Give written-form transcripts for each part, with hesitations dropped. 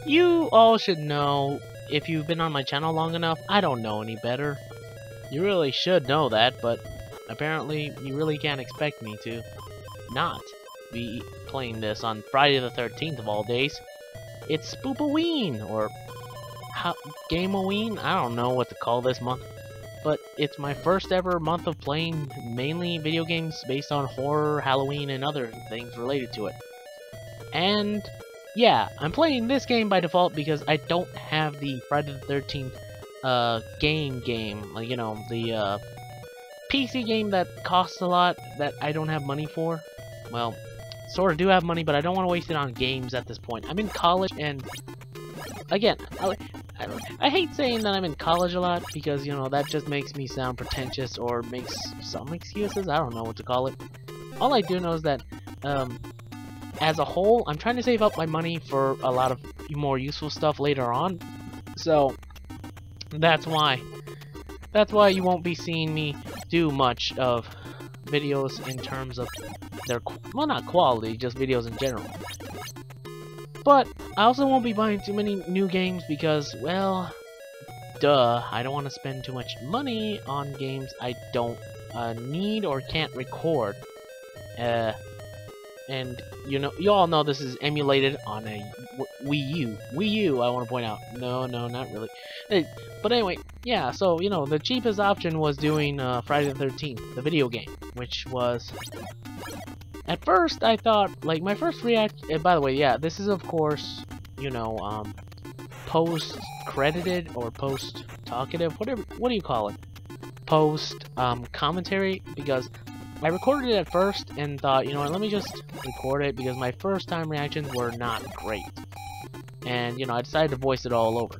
You all should know, if you've been on my channel long enough, I don't know any better. You really should know that, but apparently you really can't expect me to not be playing this on Friday the 13th of all days. It's Spoopoween, or Gameoween? I don't know what to call this month. But it's my first ever month of playing mainly video games based on horror, Halloween, and other things related to it. And yeah, I'm playing this game by default because I don't have the Friday the 13th game, like, you know, the PC game that costs a lot that I don't have money for. Well, sort of do have money, but I don't want to waste it on games at this point. I'm in college, and again, I hate saying that I'm in college a lot because, you know, that just makes me sound pretentious or makes some excuses. I don't know what to call it. All I do know is that, as a whole, I'm trying to save up my money for a lot of more useful stuff later on. So, that's why. That's why you won't be seeing me do much of videos in terms of their, well, not quality, just videos in general. But I also won't be buying too many new games because, well, duh, I don't want to spend too much money on games I don't need or can't record. And you know, you all know this is emulated on a Wii U. Wii U, I want to point out. No, not really. But anyway, yeah, so, you know, the cheapest option was doing Friday the 13th, the video game, which was... At first, I thought, like, my first reaction... by the way, yeah, this is, of course, you know, post-credited or post-talkative, whatever, what do you call it? Post-commentary, because I recorded it at first and thought, you know what, let me just record it, because my first-time reactions were not great. And, you know, I decided to voice it all over.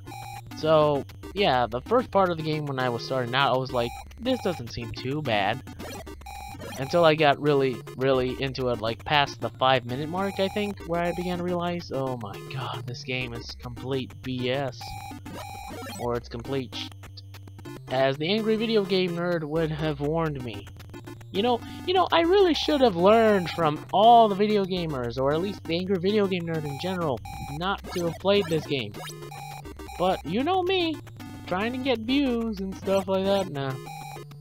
So, yeah, the first part of the game when I was starting out, I was like, this doesn't seem too bad. Until I got really into it, like past the 5-minute mark, I think, where I began to realize, oh my god, this game is complete BS. Or it's complete as the angry video game nerd would have warned me. You know, I really should have learned from all the video gamers, or at least the angry video game nerd in general, not to have played this game. But, you know me, trying to get views and stuff like that,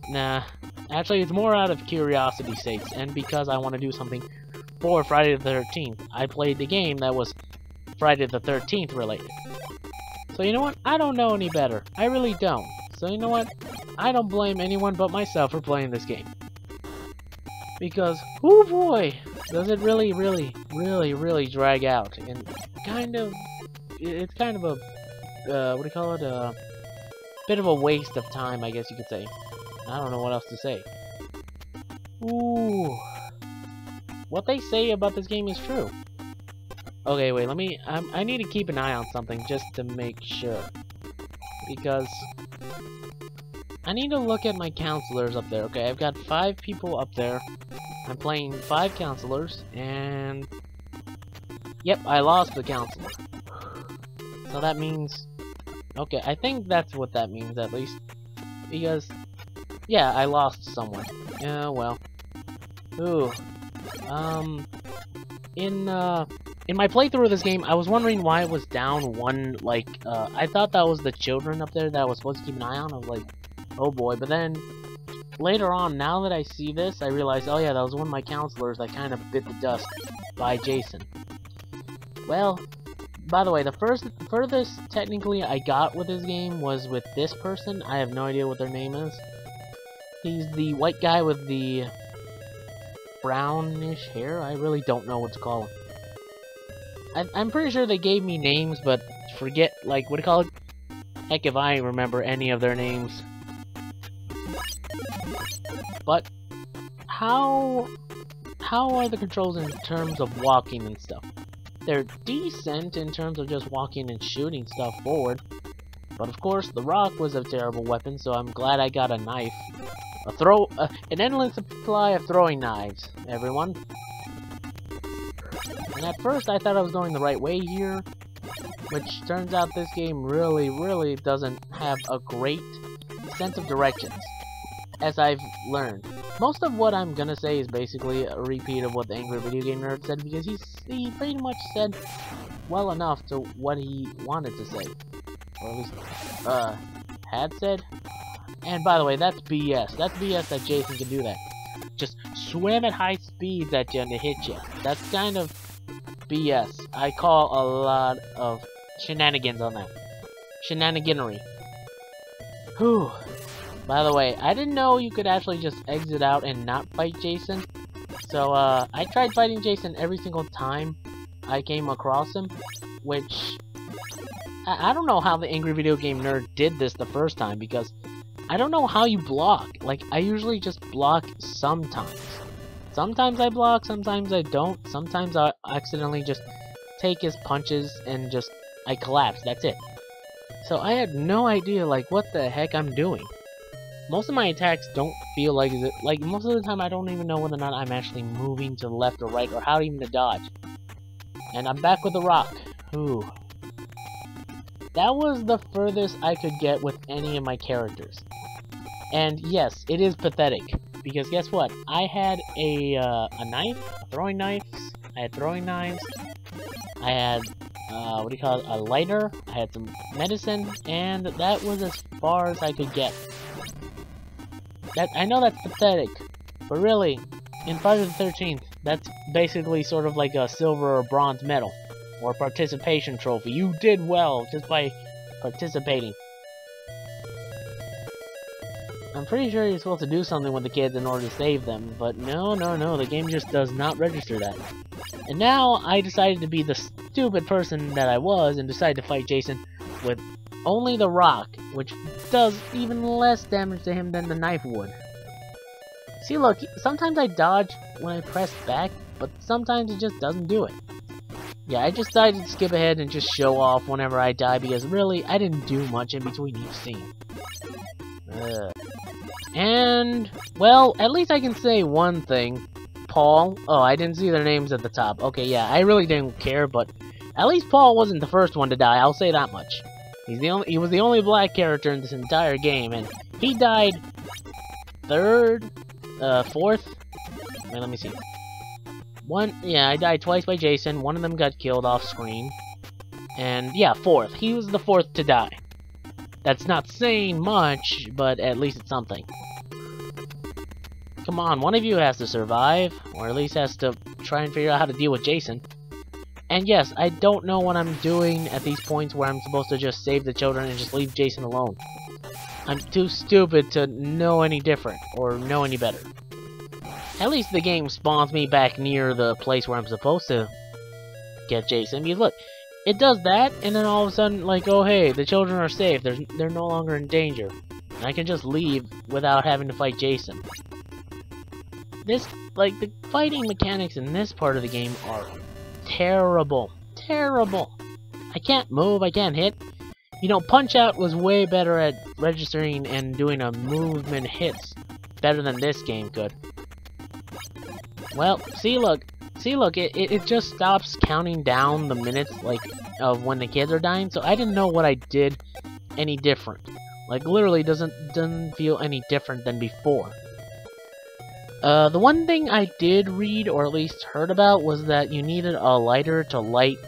nah. Actually, it's more out of curiosity sakes, and because I want to do something for Friday the 13th. I played the game that was Friday the 13th related. So you know what? I don't know any better. I really don't. So you know what? I don't blame anyone but myself for playing this game. Because, oh boy, does it really drag out. And kind of, it's kind of a, what do you call it? A bit of a waste of time, I guess you could say. I don't know what else to say. Ooh. What they say about this game is true. Okay, wait, I need to keep an eye on something just to make sure. Because I need to look at my counselors up there. Okay, I've got 5 people up there. I'm playing 5 counselors, and... Yep, I lost the counselor. So that means... Okay, I think that's what that means, at least. Because... Yeah, I lost someone. Yeah, well. Ooh. In my playthrough of this game, I was wondering why it was down one, like, I thought that was the children up there that I was supposed to keep an eye on. I was like, oh boy. But then, later on, now that I see this, I realize, oh yeah, that was one of my counselors that kind of bit the dust by Jason. Well, by the way, the furthest technically I got with this game was with this person. I have no idea what their name is. He's the white guy with the brownish hair. I really don't know what to call him. I'm pretty sure they gave me names, but forget, like, what do you call it? Heck if I remember any of their names. But, how are the controls in terms of walking and stuff? They're decent in terms of just walking and shooting stuff forward. But of course, the rock was a terrible weapon, so I'm glad I got a knife. An endless supply of throwing knives, everyone. And at first I thought I was going the right way here, which turns out this game really doesn't have a great sense of directions, as I've learned. Most of what I'm gonna say is basically a repeat of what the Angry Video Game Nerd said, because he pretty much said well enough to what he wanted to say. Or at least, had said. And by the way, that's BS. That's BS that Jason can do that. Just swim at high speeds at you and to hit you. That's kind of BS. I call a lot of shenanigans on that. Shenaniganery. Whew. By the way, I didn't know you could actually just exit out and not fight Jason. So, I tried fighting Jason every single time I came across him. Which, I don't know how the Angry Video Game Nerd did this the first time, because I don't know how you block. Like, I usually just block sometimes. Sometimes I block, sometimes I don't. Sometimes I accidentally just take his punches and just, I collapse, that's it. So I had no idea, like, what the heck I'm doing. Most of my attacks don't feel like, most of the time I don't even know whether or not I'm actually moving to the left or right, or how even to dodge. And I'm back with the rock. Ooh. That was the furthest I could get with any of my characters. And yes, it is pathetic. Because guess what? I had a knife, throwing knives, I had throwing knives, I had, what do you call it, a lighter, I had some medicine, and that was as far as I could get. I know that's pathetic, but really, in Friday the 13th, that's basically sort of like a silver or bronze medal, or participation trophy. You did well just by participating. I'm pretty sure you're supposed to do something with the kids in order to save them, but no, the game just does not register that. And now, I decided to be the stupid person that I was, and decided to fight Jason with only the rock, which does even less damage to him than the knife would. See, look, sometimes I dodge when I press back, but sometimes it just doesn't do it. Yeah, I just decided to skip ahead and just show off whenever I die, because really, I didn't do much in between each scene. And, well, at least I can say one thing. Paul. Oh, I didn't see their names at the top. Okay, yeah, I really didn't care, but at least Paul wasn't the first one to die, I'll say that much. He was the only black character in this entire game, and he died fourth? Wait, let me see. I died twice by Jason, one of them got killed off screen. And, yeah, fourth. He was the fourth to die. That's not saying much, but at least it's something. Come on, one of you has to survive, or at least has to try and figure out how to deal with Jason. And yes, I don't know what I'm doing at these points where I'm supposed to just save the children and just leave Jason alone. I'm too stupid to know any different, or know any better. At least the game spawns me back near the place where I'm supposed to get Jason, because look, it does that, and then all of a sudden, like, oh hey, the children are safe, they're no longer in danger. And I can just leave without having to fight Jason. The fighting mechanics in this part of the game are terrible. Terrible. I can't move, I can't hit. You know, Punch-Out was way better at registering and doing a movement hits better than this game could. Well, see look, it just stops counting down the minutes, like, of when the kids are dying, so I didn't know what I did any different. Like, literally doesn't feel any different than before. The one thing I did read, or at least heard about, was that you needed a lighter to light,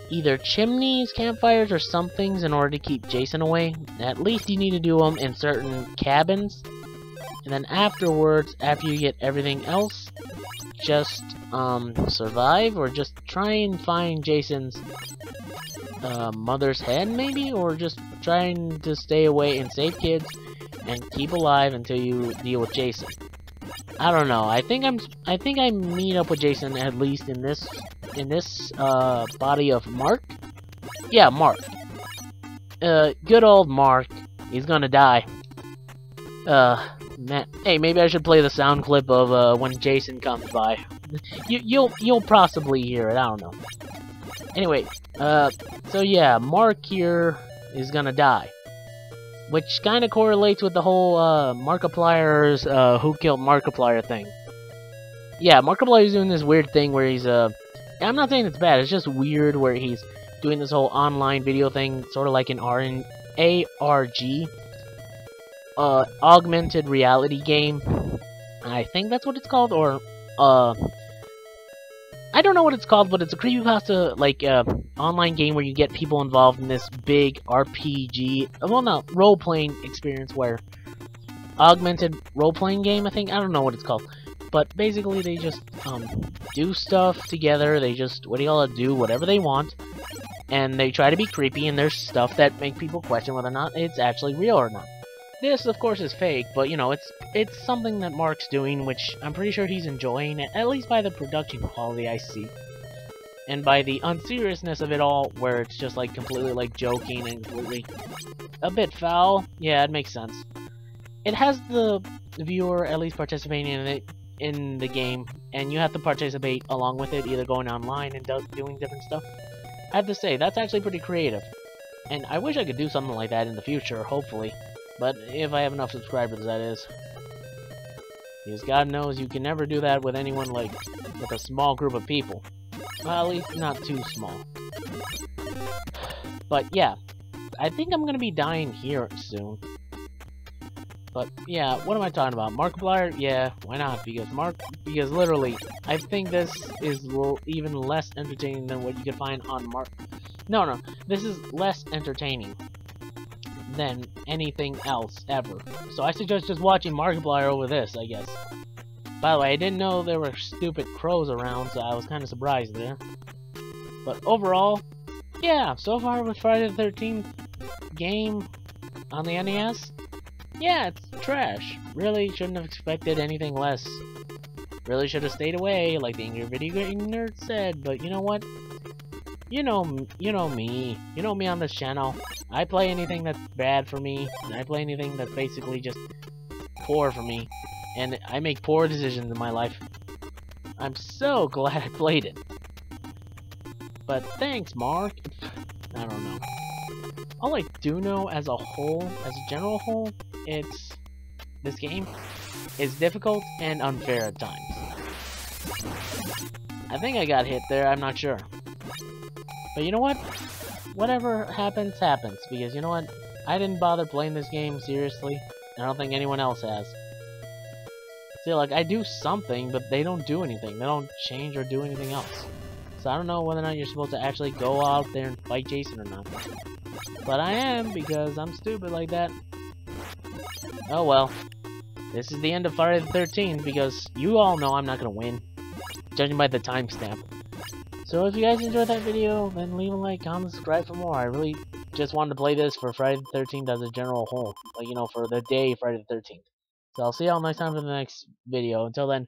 either chimneys, campfires, or some things in order to keep Jason away. At least you need to do them in certain cabins. And then afterwards, after you get everything else, just, survive, or just try and find Jason's, mother's head, maybe? Or just trying to stay away and save kids, and keep alive until you deal with Jason. I don't know. I think I meet up with Jason at least in this body of Mark. Yeah, Mark. Good old Mark. He's gonna die. Man. Hey, maybe I should play the sound clip of when Jason comes by. You'll possibly hear it. I don't know. Anyway, so yeah, Mark here is gonna die. Which kind of correlates with the whole, Markiplier's, who killed Markiplier thing. Yeah, Markiplier's doing this weird thing where he's, I'm not saying it's bad, it's just weird where he's doing this whole online video thing, sort of like an ARG, augmented reality game. I think that's what it's called, or, I don't know what it's called, but it's a creepypasta, like, online game where you get people involved in this big RPG, well, no, role-playing experience where augmented role-playing game, I think. I don't know what it's called. But basically, they just, do stuff together. They just, do whatever they want. And they try to be creepy, and there's stuff that make people question whether or not it's actually real or not. This, of course, is fake, but, you know, it's something that Mark's doing, which I'm pretty sure he's enjoying, at least by the production quality I see. And by the unseriousness of it all, where it's just, like, completely, like, joking and completely a bit foul. Yeah, it makes sense. It has the viewer at least participating in it, in the game, and you have to participate along with it, either going online and doing different stuff. I have to say, that's actually pretty creative. And I wish I could do something like that in the future, hopefully. But if I have enough subscribers, that is. Because God knows you can never do that with anyone, like, with a small group of people. Well, at least not too small. But yeah, I think I'm gonna be dying here soon. But yeah, what am I talking about? Markiplier? Yeah, why not? Because literally, I think this is even less entertaining than what you could find on No, this is less entertaining than anything else ever. So I suggest just watching Markiplier over this, I guess. By the way, I didn't know there were stupid crows around, so I was kind of surprised there. But overall, yeah, so far with Friday the 13th game on the NES, yeah, it's trash. Really shouldn't have expected anything less. Really should have stayed away, like the Angry Video Game Nerd said, but you know what? You know me. You know me on this channel. I play anything that's bad for me, and I play anything that's basically just poor for me. And I make poor decisions in my life. I'm so glad I played it. But thanks, Mark. I don't know. All I do know as a whole, as a general whole, this game is difficult and unfair at times. I think I got hit there, I'm not sure. But you know what? Whatever happens, happens. Because you know what? I didn't bother playing this game seriously. And I don't think anyone else has. See, like, I do something, but they don't do anything. They don't change or do anything else. So I don't know whether or not you're supposed to actually go out there and fight Jason or not. But I am, because I'm stupid like that. Oh well. This is the end of Friday the 13th, because you all know I'm not gonna win. Judging by the timestamp. So if you guys enjoyed that video, then leave a like, comment, subscribe for more. I really just wanted to play this for Friday the 13th as a general whole. Like, you know, for the day Friday the 13th. So I'll see y'all next time for the next video. Until then,